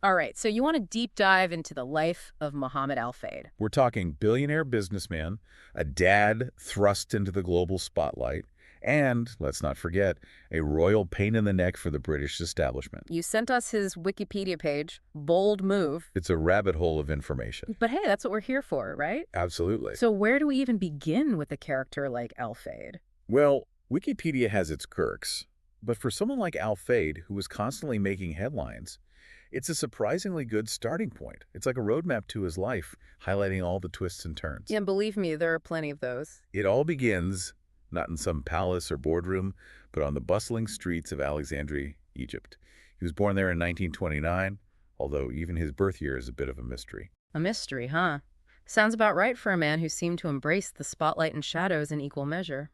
All right, so you want to deep dive into the life of Mohamed Al-Fayed. We're talking billionaire businessman, a dad thrust into the global spotlight, and, let's not forget, a royal pain in the neck for the British establishment. You sent us his Wikipedia page. Bold move. It's a rabbit hole of information. But hey, that's what we're here for, right? Absolutely. So where do we even begin with a character like Al-Fayed? Well, Wikipedia has its quirks, but for someone like Al-Fayed, who was constantly making headlines, it's a surprisingly good starting point. It's like a roadmap to his life, highlighting all the twists and turns. Yeah, and believe me, there are plenty of those. It all begins, not in some palace or boardroom, but on the bustling streets of Alexandria, Egypt. He was born there in 1929, although even his birth year is a bit of a mystery. A mystery, huh? Sounds about right for a man who seemed to embrace the spotlight and shadows in equal measure.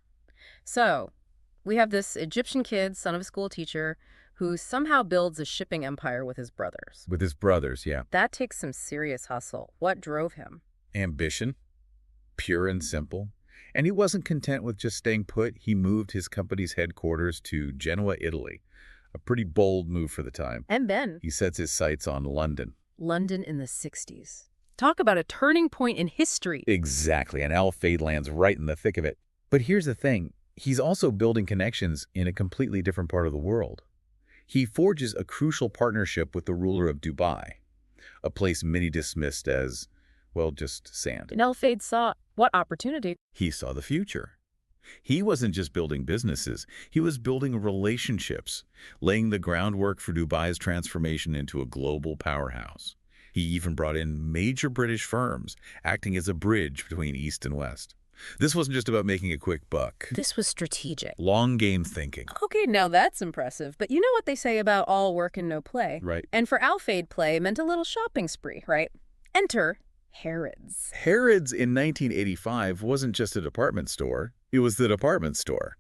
So, we have this Egyptian kid, son of a school teacher, who somehow builds a shipping empire with his brothers. With his brothers, yeah. That takes some serious hustle. What drove him? Ambition, pure and simple. And he wasn't content with just staying put. He moved his company's headquarters to Genoa, Italy. A pretty bold move for the time. And then, He sets his sights on London. London in the 60s. Talk about a turning point in history. Exactly, and Al-Fayed lands right in the thick of it. But here's the thing. He's also building connections in a completely different part of the world. He forges a crucial partnership with the ruler of Dubai, a place many dismissed as, well, just sand. And Al-Fayed saw what opportunity? He saw the future. He wasn't just building businesses, he was building relationships, laying the groundwork for Dubai's transformation into a global powerhouse. He even brought in major British firms, acting as a bridge between East and West. This wasn't just about making a quick buck. This was strategic. Long game thinking. Okay, now that's impressive. But you know what they say about all work and no play? Right. And for Al-Fayed, play meant a little shopping spree, right? Enter Harrods. Harrods in 1985 wasn't just a department store, it was the department store.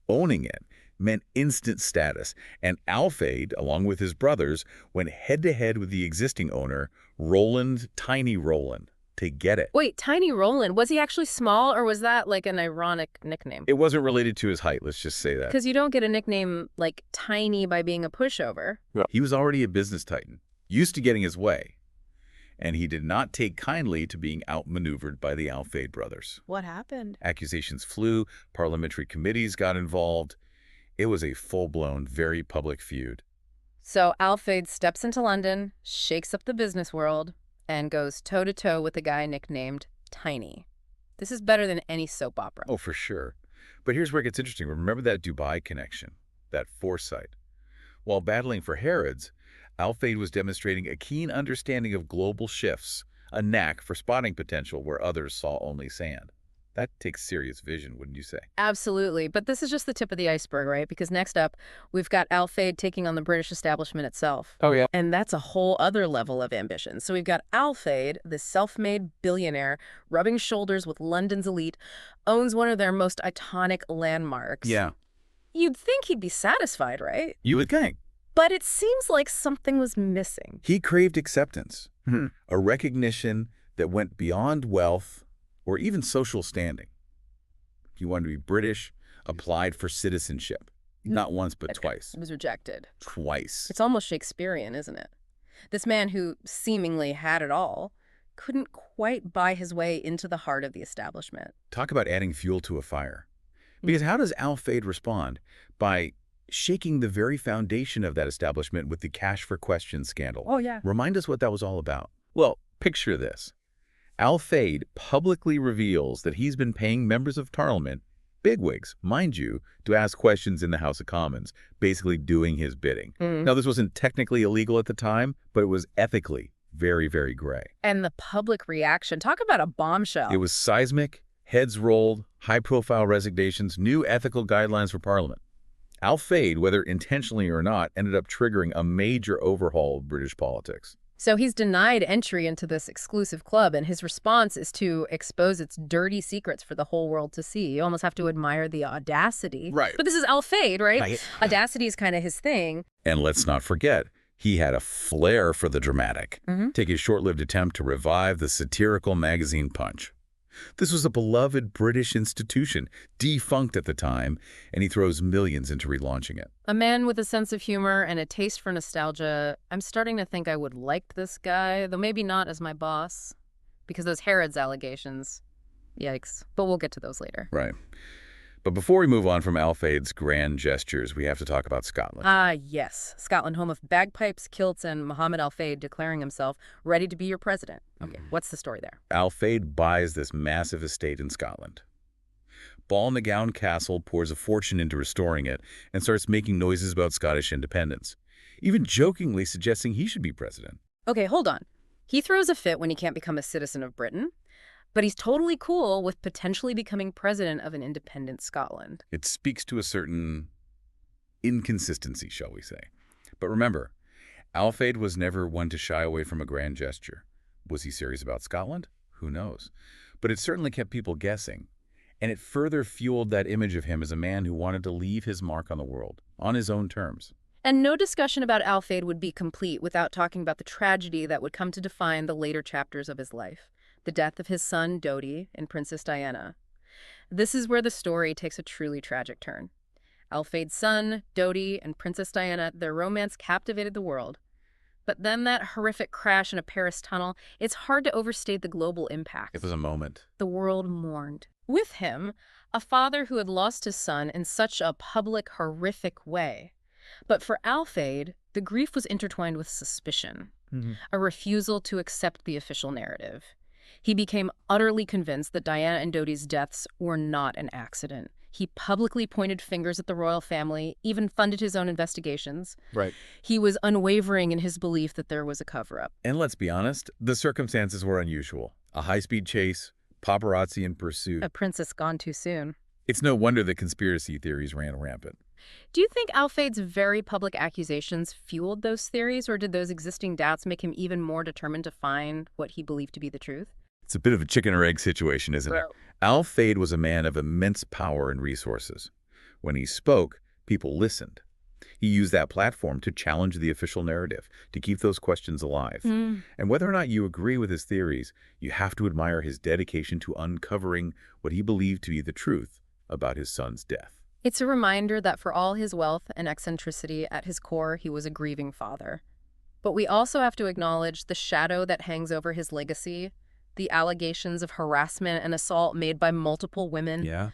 Owning it meant instant status, and Al-Fayed, along with his brothers, went head-to-head with the existing owner, Tiny Roland, to get it. Wait, Tiny Roland, was he actually small or was that like an ironic nickname? It wasn't related to his height, let's just say that. Because you don't get a nickname like Tiny by being a pushover. He was already a business titan, used to getting his way, and he did not take kindly to being outmaneuvered by the Al-Fayed brothers. What happened? Accusations flew, parliamentary committees got involved. It was a full-blown, very public feud. So Al-Fayed steps into London, shakes up the business world, and goes toe-to-toe with a guy nicknamed Tiny. This is better than any soap opera. Oh, for sure. But here's where it gets interesting. Remember that Dubai connection, that foresight. While battling for Harrods, Al-Fayed was demonstrating a keen understanding of global shifts, a knack for spotting potential where others saw only sand. That takes serious vision, wouldn't you say? Absolutely. But this is just the tip of the iceberg, right? Because next up, we've got Al-Fayed taking on the British establishment itself. Oh, yeah. And that's a whole other level of ambition. So we've got Al-Fayed, this self-made billionaire, rubbing shoulders with London's elite, owns one of their most iconic landmarks. Yeah. You'd think he'd be satisfied, right? You would think. But it seems like something was missing. He craved acceptance, a recognition that went beyond wealth or even social standing. He wanted to be British, applied for citizenship. Not once, but twice. It was rejected. Twice. It's almost Shakespearean, isn't it? This man who seemingly had it all couldn't quite buy his way into the heart of the establishment. Talk about adding fuel to a fire. Because how does Al-Fayed respond? By shaking the very foundation of that establishment with the Cash for Questions scandal. Oh, yeah. Remind us what that was all about. Well, picture this. Al-Fayed publicly reveals that he's been paying members of Parliament, bigwigs, mind you, to ask questions in the House of Commons, basically doing his bidding. Now, this wasn't technically illegal at the time, but it was ethically very, very gray. And the public reaction, talk about a bombshell. It was seismic, heads rolled, high-profile resignations, new ethical guidelines for Parliament. Al-Fayed, whether intentionally or not, ended up triggering a major overhaul of British politics. So he's denied entry into this exclusive club, and his response is to expose its dirty secrets for the whole world to see. You almost have to admire the audacity. Right. But this is Al-Fayed, right? Audacity is kind of his thing. And let's not forget, he had a flair for the dramatic. Take his short-lived attempt to revive the satirical magazine Punch. This was a beloved British institution, defunct at the time, and he throws millions into relaunching it. A man with a sense of humor and a taste for nostalgia. I'm starting to think I would like this guy, though maybe not as my boss. Because those Herod's allegations. Yikes. But we'll get to those later. Right. But before we move on from Al-Fayed's grand gestures, we have to talk about Scotland. Ah, yes. Scotland, home of bagpipes, kilts, and Mohamed Al-Fayed declaring himself ready to be your president. Okay, what's the story there? Al-Fayed buys this massive estate in Scotland. Balnagown Castle pours a fortune into restoring it and starts making noises about Scottish independence, even jokingly suggesting he should be president. Okay, hold on. He throws a fit when he can't become a citizen of Britain, but he's totally cool with potentially becoming president of an independent Scotland. It speaks to a certain inconsistency, shall we say. But remember, Al-Fayed was never one to shy away from a grand gesture. Was he serious about Scotland? Who knows? But it certainly kept people guessing. And it further fueled that image of him as a man who wanted to leave his mark on the world, on his own terms. And no discussion about Al-Fayed would be complete without talking about the tragedy that would come to define the later chapters of his life. The death of his son, Dodi, and Princess Diana. This is where the story takes a truly tragic turn. Al-Fayed's son, Dodi, and Princess Diana, their romance captivated the world. But then that horrific crash in a Paris tunnel, it's hard to overstate the global impact. It was a moment. The world mourned. With him, a father who had lost his son in such a public, horrific way. But for Al-Fayed, the grief was intertwined with suspicion, a refusal to accept the official narrative. He became utterly convinced that Diana and Dodi's deaths were not an accident. He publicly pointed fingers at the royal family, even funded his own investigations. Right. He was unwavering in his belief that there was a cover-up. And let's be honest, the circumstances were unusual. A high-speed chase, paparazzi in pursuit. A princess gone too soon. It's no wonder the conspiracy theories ran rampant. Do you think Al-Fayed's very public accusations fueled those theories, or did those existing doubts make him even more determined to find what he believed to be the truth? It's a bit of a chicken or egg situation, isn't it? Al-Fayed was a man of immense power and resources. When he spoke, people listened. He used that platform to challenge the official narrative, to keep those questions alive. And whether or not you agree with his theories, you have to admire his dedication to uncovering what he believed to be the truth about his son's death. It's a reminder that for all his wealth and eccentricity, at his core, he was a grieving father. But we also have to acknowledge the shadow that hangs over his legacy, the allegations of harassment and assault made by multiple women. Yeah,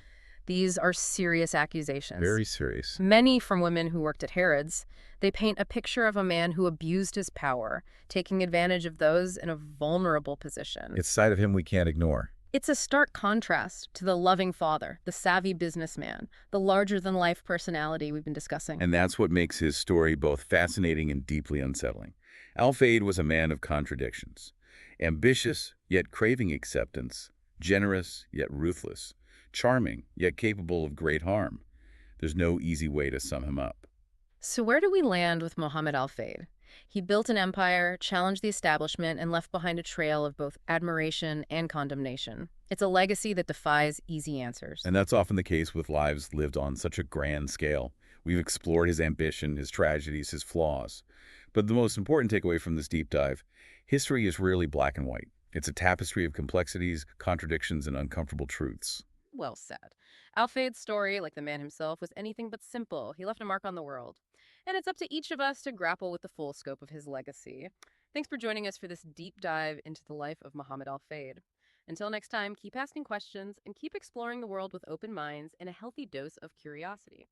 These are serious accusations. very serious. Many from women who worked at Harrods. They paint a picture of a man who abused his power, taking advantage of those in a vulnerable position. It's a side of him we can't ignore. It's a stark contrast to the loving father, the savvy businessman, the larger-than-life personality we've been discussing. And that's what makes his story both fascinating and deeply unsettling. Al-Fayed was a man of contradictions. Ambitious, yet craving acceptance. Generous, yet ruthless. Charming, yet capable of great harm. There's no easy way to sum him up. So where do we land with Mohamed Al-Fayed? He built an empire, challenged the establishment, and left behind a trail of both admiration and condemnation. It's a legacy that defies easy answers. And that's often the case with lives lived on such a grand scale. We've explored his ambition, his tragedies, his flaws. But the most important takeaway from this deep dive, history is rarely black and white. It's a tapestry of complexities, contradictions, and uncomfortable truths. Well said. Al-Fayed's story, like the man himself, was anything but simple. He left a mark on the world. And it's up to each of us to grapple with the full scope of his legacy. Thanks for joining us for this deep dive into the life of Mohamed Al-Fayed. Until next time, keep asking questions and keep exploring the world with open minds and a healthy dose of curiosity.